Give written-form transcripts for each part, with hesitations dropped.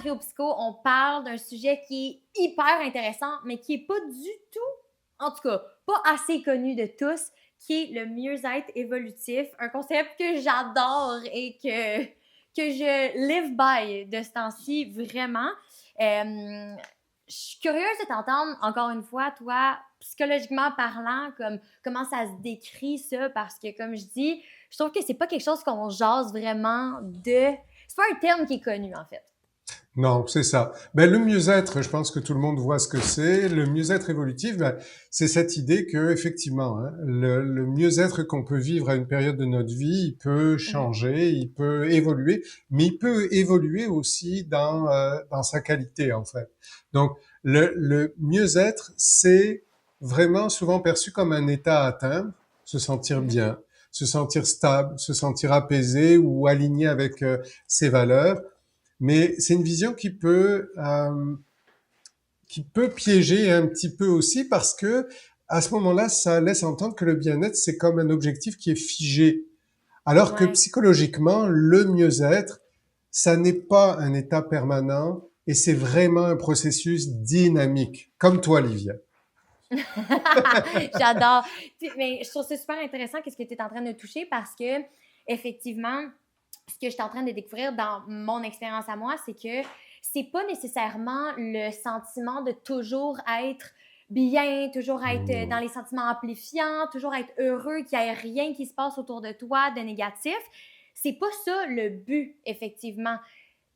Trio-Psycho, on parle d'un sujet qui est hyper intéressant, mais qui n'est pas du tout, en tout cas, pas assez connu de tous, qui est le mieux-être évolutif, un concept que j'adore et que je live by de ce temps-ci, vraiment. Je suis curieuse de t'entendre, encore une fois, toi, psychologiquement parlant, comment ça se décrit, ça, parce que, comme je dis, je trouve que c'est pas quelque chose qu'on jase vraiment de... C'est pas un terme qui est connu, en fait. Non, c'est ça. Le mieux-être, je pense que tout le monde voit ce que c'est. Le mieux-être évolutif, c'est cette idée que, effectivement, hein, le mieux-être qu'on peut vivre à une période de notre vie, il peut Mhm. changer, il peut évoluer, mais il peut évoluer aussi dans sa qualité, en fait. Donc, le mieux-être, c'est vraiment souvent perçu comme un état à atteindre, se sentir Mhm. bien, se sentir stable, se sentir apaisé ou aligné avec ses valeurs. Mais c'est une vision qui peut piéger un petit peu aussi parce que à ce moment-là, ça laisse entendre que le bien-être, c'est comme un objectif qui est figé. Alors que Ouais. psychologiquement, le mieux-être, ça n'est pas un état permanent et c'est vraiment un processus dynamique, comme toi, Livia. J'adore. Mais je trouve ça super intéressant qu'est-ce que tu es en train de toucher parce que, effectivement, ce que je suis en train de découvrir dans mon expérience à moi, c'est que c'est pas nécessairement le sentiment de toujours être bien, toujours être dans Mmh. les sentiments amplifiants, toujours être heureux, qu'il n'y ait rien qui se passe autour de toi de négatif. C'est pas ça le but, effectivement.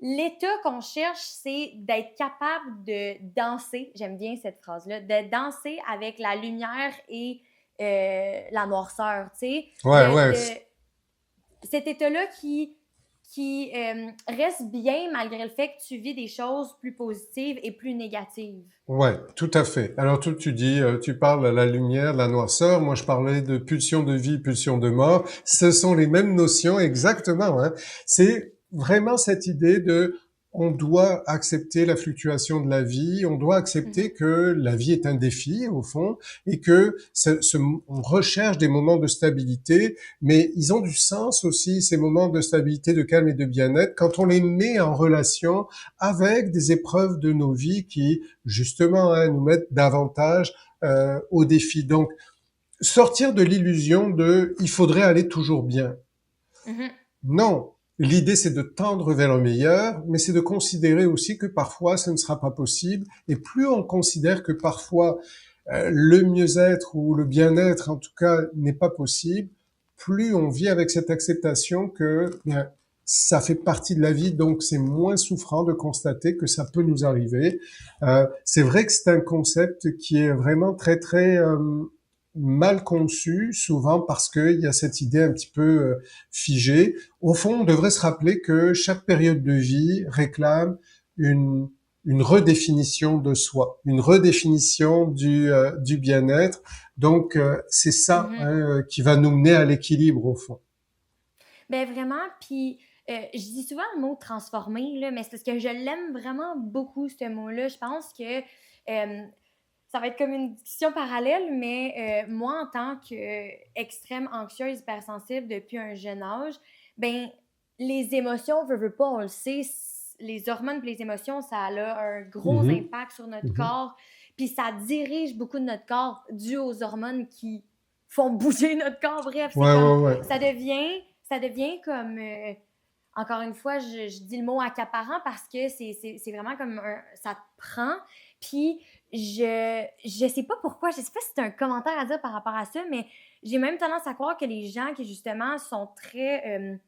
L'état qu'on cherche, c'est d'être capable de danser, j'aime bien cette phrase-là, de danser avec la lumière et la noirceur, tu sais, Ouais, ouais, de cet état-là qui reste bien malgré le fait que tu vis des choses plus positives et plus négatives. ouais, tout à fait. Alors toi, tu dis, tu parles à la lumière, la noirceur. Moi, je parlais de pulsion de vie, pulsion de mort. Ce sont les mêmes notions, exactement, hein. C'est vraiment cette idée de, on doit accepter la fluctuation de la vie, on doit Mhm. accepter que la vie est un défi, au fond, et que on recherche des moments de stabilité, mais ils ont du sens aussi, ces moments de stabilité, de calme et de bien-être, quand on les met en relation avec des épreuves de nos vies qui justement hein, nous mettre davantage au défi. Donc, sortir de l'illusion de il faudrait aller toujours bien. Mhm. Non, l'idée c'est de tendre vers le meilleur, mais c'est de considérer aussi que parfois ce ne sera pas possible. Et plus on considère que parfois le mieux-être ou le bien-être en tout cas n'est pas possible, plus on vit avec cette acceptation que bien, ça fait partie de la vie, donc c'est moins souffrant de constater que ça peut nous arriver. C'est vrai que c'est un concept qui est vraiment très très mal conçu, souvent parce qu'il y a cette idée un petit peu figée. Au fond, on devrait se rappeler que chaque période de vie réclame une une redéfinition de soi, une redéfinition du bien-être. Donc, c'est ça Mhm. hein, qui va nous mener à l'équilibre au fond. Ben vraiment, puis je dis souvent le mot transformer, là, mais c'est parce que je l'aime vraiment beaucoup, ce mot-là. Je pense que ça va être comme une discussion parallèle, mais moi, en tant qu'extrême anxieuse, hypersensible depuis un jeune âge, ben les émotions, veux pas, on le sait, les hormones et les émotions, ça a un gros Mhm, impact sur notre mhm. corps, puis ça dirige beaucoup de notre corps dû aux hormones qui font bouger notre corps. Bref, c'est Ouais, comme, ouais, ouais. ça devient comme, encore une fois, je dis le mot accaparant parce que c'est vraiment comme ça te prend. Puis je sais pas pourquoi, je sais pas si c'est un commentaire à dire par rapport à ça, mais j'ai même tendance à croire que les gens qui justement sont très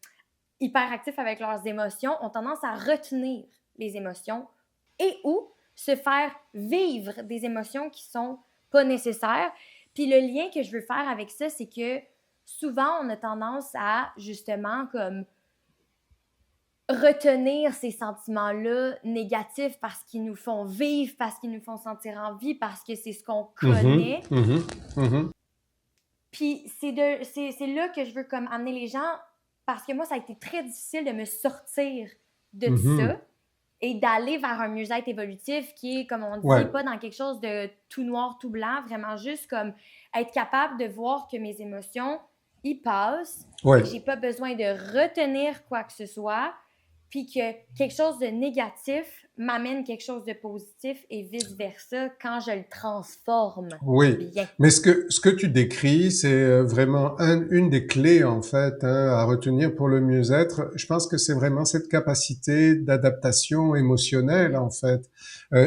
hyperactifs avec leurs émotions ont tendance à retenir les émotions et ou se faire vivre des émotions qui sont pas nécessaires. Puis le lien que je veux faire avec ça, c'est que souvent on a tendance à justement comme retenir ces sentiments-là négatifs parce qu'ils nous font vivre, parce qu'ils nous font sentir en vie, parce que c'est ce qu'on Mhm, connaît. mhm, mhm, Puis c'est là que je veux comme amener les gens parce que moi, ça a été très difficile de me sortir de mhm. ça et d'aller vers un mieux-être évolutif qui est, comme on dit, Ouais, pas dans quelque chose de tout noir, tout blanc, vraiment juste comme être capable de voir que mes émotions y passent et ouais. que j'ai pas besoin de retenir quoi que ce soit puis que quelque chose de négatif m'amène quelque chose de positif et vice-versa quand je le transforme Oui, bien. mais ce que tu décris, c'est vraiment une des clés en fait à retenir pour le mieux-être. Je pense que c'est vraiment cette capacité d'adaptation émotionnelle en fait,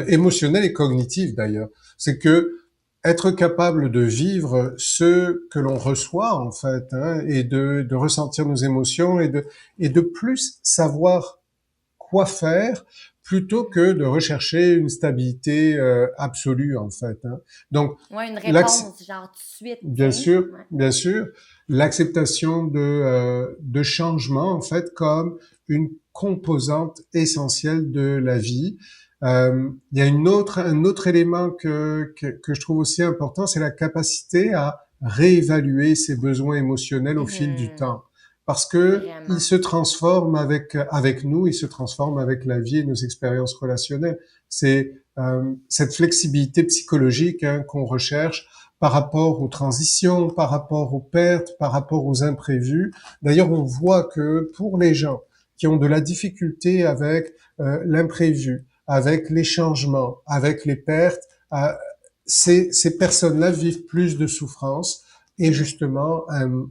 émotionnelle et cognitive d'ailleurs. C'est que être capable de vivre ce que l'on reçoit en fait, et de ressentir nos émotions et de plus savoir quoi faire plutôt que de rechercher une stabilité absolue en fait. Donc, Ouais, une l'acc- réponse, genre tout de suite, tu bien sais. sûr, Ouais. bien sûr, l'acceptation de changement en fait comme une composante essentielle de la vie. Il y a un autre élément que je trouve aussi important, c'est la capacité à réévaluer ses besoins émotionnels au fil du Mhm. temps. Parce que il Vraiment. se transforme avec nous, il se transforme avec la vie et nos expériences relationnelles. C'est cette flexibilité psychologique qu'on recherche par rapport aux transitions, par rapport aux pertes, par rapport aux imprévus. D'ailleurs, on voit que pour les gens qui ont de la difficulté avec l'imprévu, avec les changements, avec les pertes, euh, ces personnes-là vivent plus de souffrance et Mhm. justement un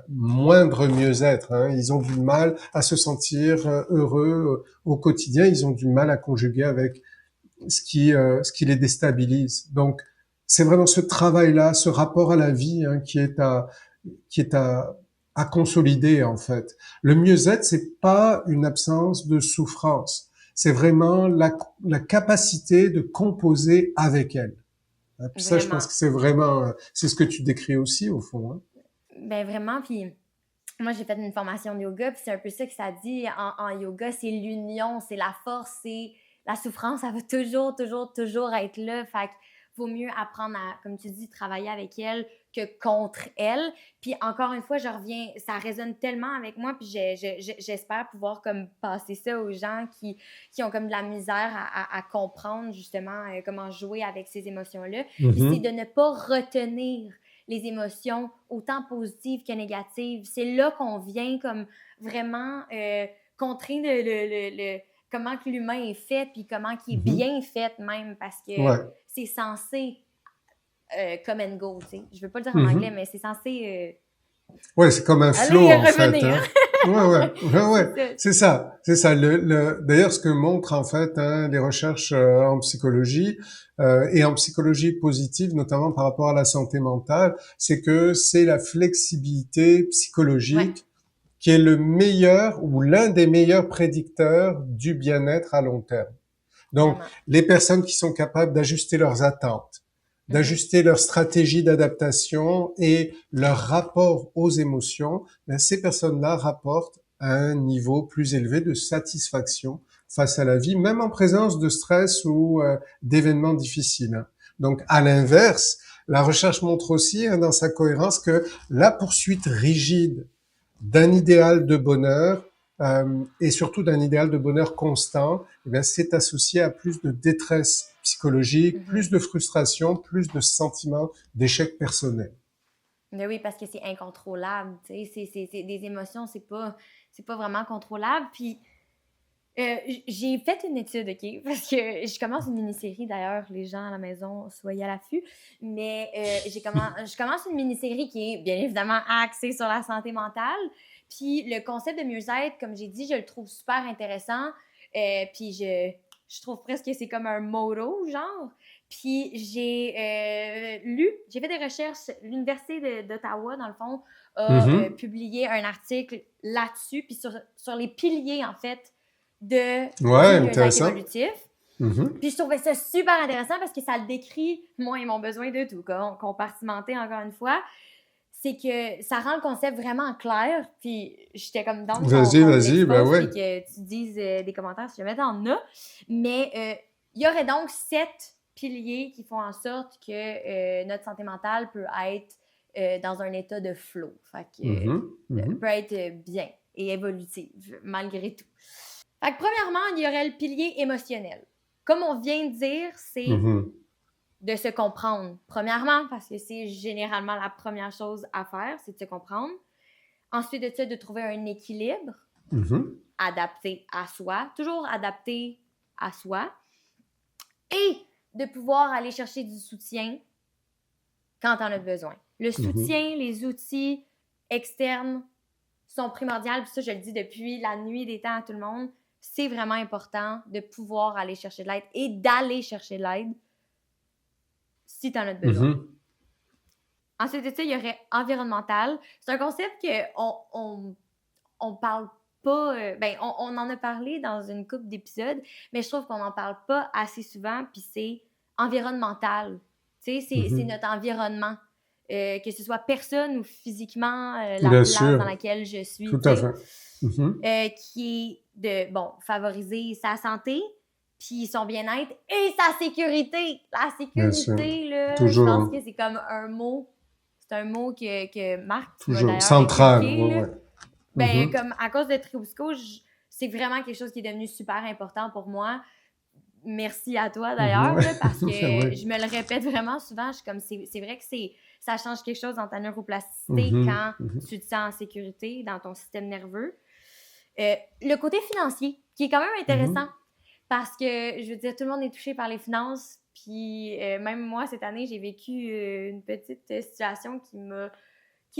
moindre mieux-être. Ils ont du mal à se sentir heureux au quotidien, ils ont du mal à conjuguer avec ce qui les déstabilise. Donc, c'est vraiment ce travail-là, ce rapport à la vie qui est à consolider en fait. Le mieux-être, c'est pas une absence de souffrance, c'est vraiment la capacité de composer avec elle. Puis ça, je pense Vraiment. que c'est vraiment, c'est ce que tu décris aussi au fond. Ben vraiment, puis moi j'ai fait une formation de yoga, puis c'est un peu ça que ça dit en yoga, c'est l'union, c'est la force, c'est la souffrance, ça va toujours, toujours, toujours être là. Fait que vaut mieux apprendre à, comme tu dis, travailler avec elle que contre elle. Puis encore une fois, je reviens, ça résonne tellement avec moi, puis j'espère pouvoir comme passer ça aux gens qui ont comme de la misère à comprendre justement comment jouer avec ces émotions-là. Puis c'est Mhm. de ne pas retenir les émotions, autant positives que négatives. C'est là qu'on vient comme vraiment contrer comment que l'humain est fait, puis comment qu'il est Mhm. bien fait même, parce que Ouais. c'est censé come and go, tu sais. Je veux pas le dire en anglais, Mhm. mais c'est censé Ouais, c'est comme un aller flow et en fait, revenir. Ouais, ouais, ouais, C'est ouais. ça. C'est ça, c'est ça. D'ailleurs, ce que montrent en fait les recherches en psychologie et en psychologie positive, notamment par rapport à la santé mentale, c'est que c'est la flexibilité Ouais, psychologique qui est le meilleur ou l'un des meilleurs prédicteurs du bien-être à long terme. Donc, vraiment. les personnes qui sont capables d'ajuster leurs attentes, Mhm. d'ajuster leur stratégie d'adaptation et leur rapport aux émotions, ben, ces personnes-là rapportent un niveau plus élevé de satisfaction face à la vie, même en présence de stress ou d'événements difficiles. Donc, à l'inverse, la recherche montre aussi dans sa cohérence que la poursuite rigide d'un idéal de bonheur et surtout d'un idéal de bonheur constant, eh bien, c'est associé à plus de détresse psychologique, plus Mhm. de frustration, plus de sentiments d'échec personnel. Mais oui, parce que c'est incontrôlable, tu sais. C'est des émotions, c'est pas vraiment contrôlable. Puis j'ai fait une étude, OK? Parce que je commence une mini-série, d'ailleurs, les gens à la maison, soyez à l'affût. Mais je commence une mini-série qui est bien évidemment axée sur la santé mentale. Puis le concept de mieux-être, comme j'ai dit, je le trouve super intéressant. Puis je trouve presque que c'est comme un motto, genre. Puis j'ai fait des recherches. L'Université d'Ottawa, dans le fond, a Mhm. publié un article là-dessus, puis sur les piliers, en fait, du Ouais, mieux-être intéressant. évolutif. Mhm. Puis je trouvais ça super intéressant parce que ça le décrit, moi et mon besoin de tout, compartimenté encore une fois. C'est que ça rend le concept vraiment clair. Puis j'étais comme dans Vas-y, qu'on vas-y, ben l'expose ouais. puis que tu dises des commentaires si jamais t'en as. Mais il y aurait donc 7 piliers qui font en sorte que notre santé mentale peut être dans un état de flow. Fait que Mhm. Mhm. peut être bien et évolutive malgré tout. Fait que premièrement, il y aurait le pilier émotionnel. Comme on vient de dire, c'est Mhm. de se comprendre. Premièrement, parce que c'est généralement la première chose à faire, c'est de se comprendre. Ensuite de ça, de trouver un équilibre. Mhm. adapté à soi, toujours adapté à soi, et de pouvoir aller chercher du soutien quand tu en as besoin. Le Mhm. soutien, les outils externes sont primordiaux, puis ça, je le dis depuis la nuit des temps à tout le monde, c'est vraiment important de pouvoir aller chercher de l'aide et d'aller chercher de l'aide si tu en as besoin. Mhm. Ensuite de ça, il y aurait environnemental. C'est un concept qu'on parle pas. On en a parlé dans une couple d'épisodes, mais je trouve qu'on n'en parle pas assez souvent, puis c'est environnemental. Tu sais, c'est Mhm. notre environnement. Que ce soit personne ou physiquement la Bien place dans sûr, laquelle je suis, tout tu à sais. fait. Mhm. Qui est de, favoriser sa santé, puis son bien-être et sa sécurité. La Bien sûr, sécurité, là, je pense toujours, que c'est comme c'est un mot que Marc, tu m'as toujours d'ailleurs central. inculqué, Ouais, là. ouais. Ben, Mhm. comme à cause de Tribusco, c'est vraiment quelque chose qui est devenu super important pour moi. Merci à toi Mhm. d'ailleurs, là, parce que Ouais. je me le répète vraiment souvent. Je suis comme, c'est vrai que ça change quelque chose dans ta neuroplasticité Mhm. quand Mhm. tu te sens en sécurité dans ton système nerveux. Le côté financier, qui est quand même intéressant, Mhm. parce que, je veux dire, tout le monde est touché par les finances, puis même moi, cette année, j'ai vécu une petite situation qui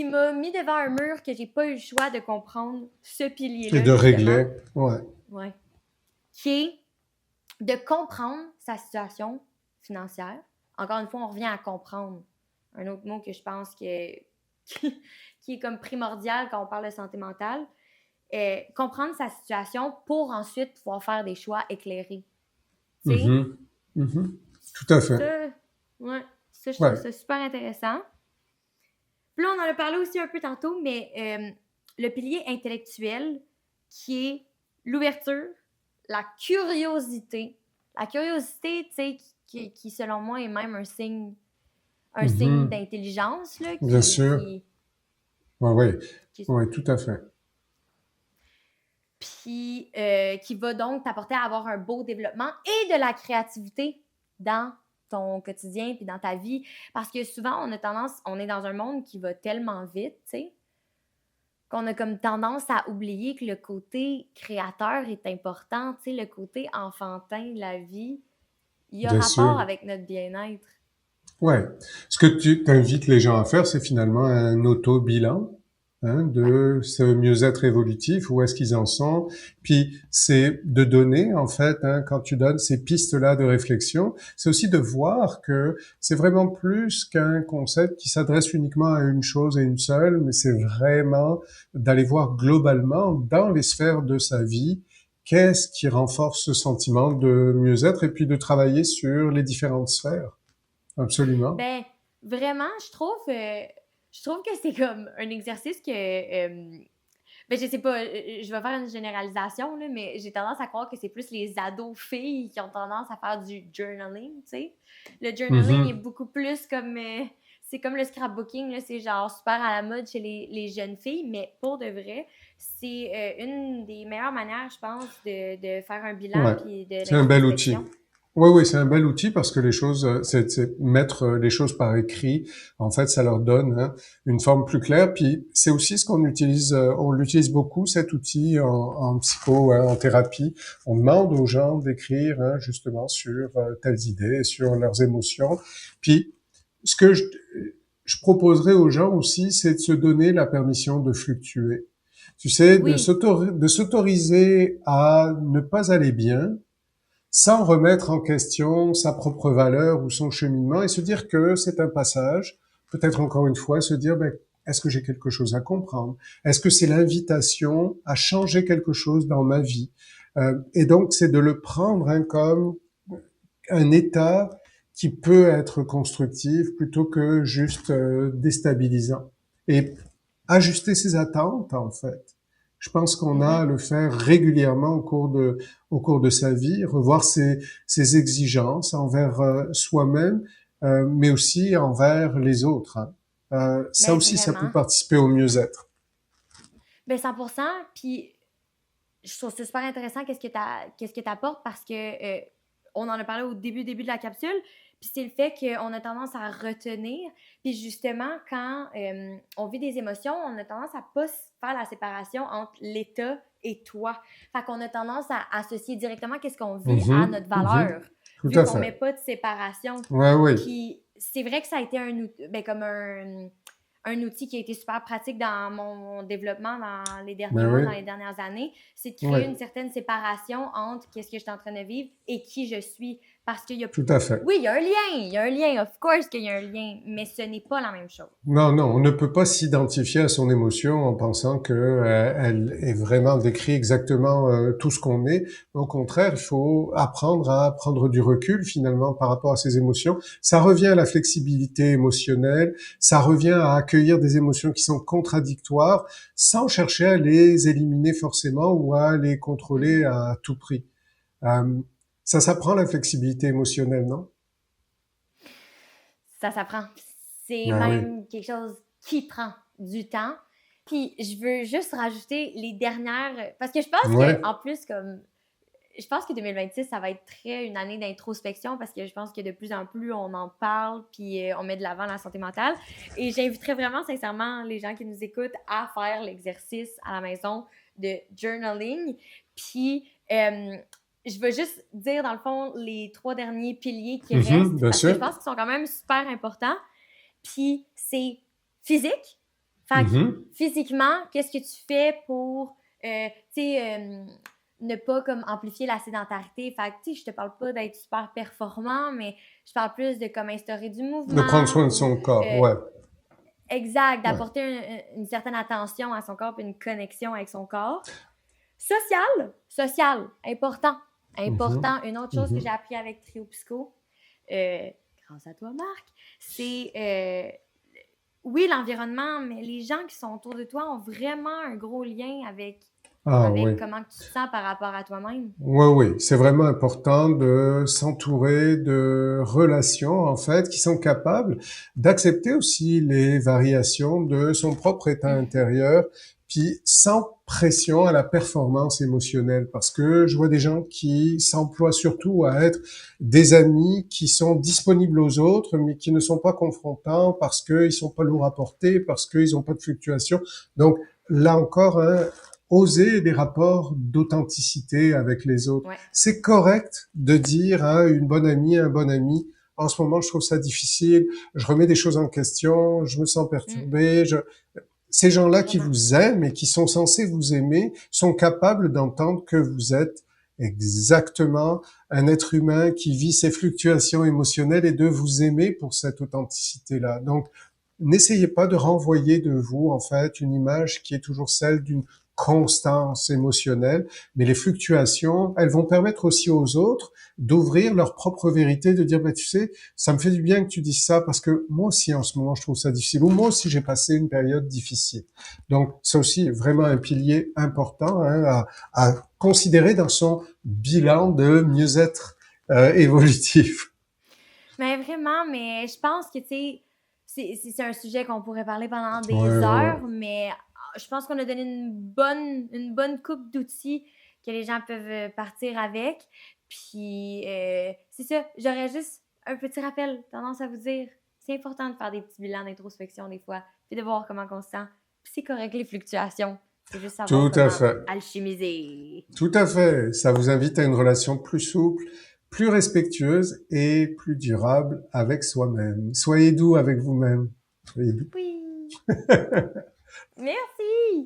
m'a mis devant un mur que j'ai pas eu le choix de comprendre ce Et pilier-là, de justement. régler. Ouais. Ouais. Qui est de comprendre sa situation financière. Encore une fois, on revient à comprendre. Un autre mot que je pense qui est comme primordial quand on parle de santé mentale. Comprendre sa situation pour ensuite pouvoir faire des choix éclairés. Tu sais, Mhm. Mhm. Tout à fait. ça, ouais, ça, je trouve Ouais. ça super intéressant. Puis là, on en a parlé aussi un peu tantôt, mais le pilier intellectuel qui est l'ouverture, la curiosité. La curiosité, tu sais, qui, selon moi, est même un signe Mhm. d'intelligence, là, Bien sûr. Ouais, ouais. qui, Ouais, tout à fait. puis qui va donc t'apporter à avoir un beau développement et de la créativité dans ton quotidien puis dans ta vie. Parce que souvent, on est dans un monde qui va tellement vite, tu sais, qu'on a comme tendance à oublier que le côté créateur est important, tu sais, le côté enfantin de la vie, il a Bien rapport sûr. avec notre bien-être. Ouais. Ce que tu invites les gens à faire, c'est finalement un auto-bilan, hein, Ouais. de ce mieux-être évolutif, où est-ce qu'ils en sont. Puis c'est de donner, en fait, hein, quand tu donnes ces pistes-là de réflexion, c'est aussi de voir que c'est vraiment plus qu'un concept qui s'adresse uniquement à une chose et une seule, mais c'est vraiment d'aller voir globalement dans les sphères de sa vie qu'est-ce qui renforce ce sentiment de mieux-être et puis de travailler sur les différentes sphères. Absolument. Ben, vraiment, je trouve que c'est comme un exercice que ben, je sais pas, je vais faire une généralisation, là, mais j'ai tendance à croire que c'est plus les ados filles qui ont tendance à faire du journaling, tu sais. Le journaling est Mhm. beaucoup plus comme... c'est comme le scrapbooking, là, c'est genre super à la mode chez les jeunes filles, mais pour de vrai, c'est une des meilleures manières, je pense, de faire un bilan Ouais, puis de c'est un bel outil. l'introspection. Oui, oui, c'est un bel outil parce que les choses, c'est mettre les choses par écrit. En fait, ça leur donne, hein, une forme plus claire. Puis c'est aussi ce qu'on utilise, on l'utilise beaucoup cet outil en psycho, hein, en thérapie. On demande aux gens d'écrire, hein, justement sur telles idées, sur leurs émotions. Puis ce que je proposerais aux gens aussi, c'est de se donner la permission de fluctuer. Tu sais, Oui, de s'autoriser à ne pas aller bien, sans remettre en question sa propre valeur ou son cheminement et se dire que c'est un passage. Peut-être encore une fois se dire, ben, est-ce que j'ai quelque chose à comprendre? Est-ce que c'est l'invitation à changer quelque chose dans ma vie? Et donc, c'est de le prendre, hein, comme un état qui peut être constructif plutôt que juste déstabilisant. Et ajuster ses attentes, en fait. Je pense qu'on a mhm, à le faire régulièrement au cours de sa vie, revoir ses exigences envers soi-même, mais aussi envers les autres, hein. Ça mais aussi, ça peut vraiment. participer au mieux-être. Ben 100%, puis je trouve ça super intéressant qu'est-ce que tu apportes parce que on en a parlé au début de la capsule, puis c'est le fait qu'on a tendance à retenir. Puis justement, quand on vit des émotions, on a tendance à pas faire la séparation entre l'État et toi. Fait qu'on a tendance à associer directement qu'est-ce qu'on vit à Mhm, notre mhm. valeur, Tout vu à qu'on met fait. pas de séparation. Ouais, oui, Puis c'est vrai que ça a été ben, comme un outil qui a été super pratique dans mon développement dans les derniers mais mois, oui, dans les dernières années, c'est de créer oui, une certaine séparation entre qu'est-ce que je suis en train de vivre et qui je suis. Parce qu'il y a, tout à fait. oui, il y a un lien, of course qu'il y a un lien, mais ce n'est pas la même chose. Non, non, on ne peut pas s'identifier à son émotion en pensant que elle est vraiment décrit exactement tout ce qu'on est. Au contraire, il faut apprendre à prendre du recul finalement par rapport à ses émotions. Ça revient à la flexibilité émotionnelle, ça revient à accueillir des émotions qui sont contradictoires sans chercher à les éliminer forcément ou à les contrôler Mhm. à tout prix. Euh, Ça s'apprend la flexibilité émotionnelle, non? Ça s'apprend. C'est Ah oui. même quelque chose qui prend du temps. Puis je veux juste rajouter les dernières. Parce que je pense que, Ouais. en plus, comme. Je pense que 2026, ça va être très une année d'introspection parce que je pense que de plus en plus, on en parle puis on met de l'avant la santé mentale. Et j'inviterais vraiment sincèrement les gens qui nous écoutent à faire l'exercice à la maison de journaling. Puis je veux juste dire, dans le fond, les 3 derniers piliers qui Mhm, restent bien parce que je sûr. pense qu'ils sont quand même super importants. Puis c'est physique. Fait que Mhm. physiquement, qu'est-ce que tu fais pour, tu sais, ne pas comme amplifier la sédentarité. Fait que, tu sais, je te parle pas d'être super performant, mais je parle plus de comme instaurer du De prendre mouvement soin de ou son corps, euh, ouais. exact, Ouais. d'apporter une certaine attention à son corps et une connexion avec son corps. Social, important. Mhm. Important. Une autre chose que j'ai Mhm. appris avec Trio Psycho, grâce à toi, Marc, c'est oui, l'environnement, mais les gens qui sont autour de toi ont vraiment un gros lien Ah avec oui. comment tu te sens par rapport à toi-même. Oui, oui, c'est vraiment important de s'entourer de relations, en fait, qui sont capables d'accepter aussi les variations de son propre état Mhm. intérieur, puis sans pression à la performance émotionnelle, parce que je vois des gens qui s'emploient surtout à être des amis qui sont disponibles aux autres, mais qui ne sont pas confrontants parce qu'ils sont pas lourds à porter, parce qu'ils n'ont pas de fluctuations. Donc, là encore, hein, oser des rapports d'authenticité avec les autres. Ouais. C'est correct de dire à une bonne amie, un bon ami, en ce moment, je trouve ça difficile, je remets des choses en question, je me sens Mm, perturbé. Ces gens-là qui vraiment. vous aiment et qui sont censés vous aimer sont capables d'entendre que vous êtes exactement un être humain qui vit ses fluctuations émotionnelles et de vous aimer pour cette authenticité-là. Donc, n'essayez pas de renvoyer de vous, en fait, une image qui est toujours celle d'une constance émotionnelle, mais les fluctuations, elles vont permettre aussi aux autres d'ouvrir leur propre vérité, de dire, bah, tu sais, ça me fait du bien que tu dises ça parce que moi aussi, en ce moment, je trouve ça difficile, ou moi aussi, j'ai passé une période difficile. Donc, c'est aussi vraiment un pilier important hein, à considérer dans son bilan de mieux-être évolutif. Mais vraiment, mais je pense que, tu sais, c'est un sujet qu'on pourrait parler pendant Ouais, des ouais, ouais. heures, mais je pense qu'on a donné une bonne coupe d'outils que les gens peuvent partir avec. Puis, c'est ça, j'aurais juste un petit rappel, tendance à vous dire, c'est important de faire des petits bilans d'introspection des fois, puis de voir comment on se sent. Puis c'est correct les fluctuations, faut juste savoir Tout à comment fait. alchimiser. Tout à fait. Ça vous invite à une relation plus souple, plus respectueuse et plus durable avec soi-même. Soyez doux avec vous-même. Soyez doux. Oui! Merci!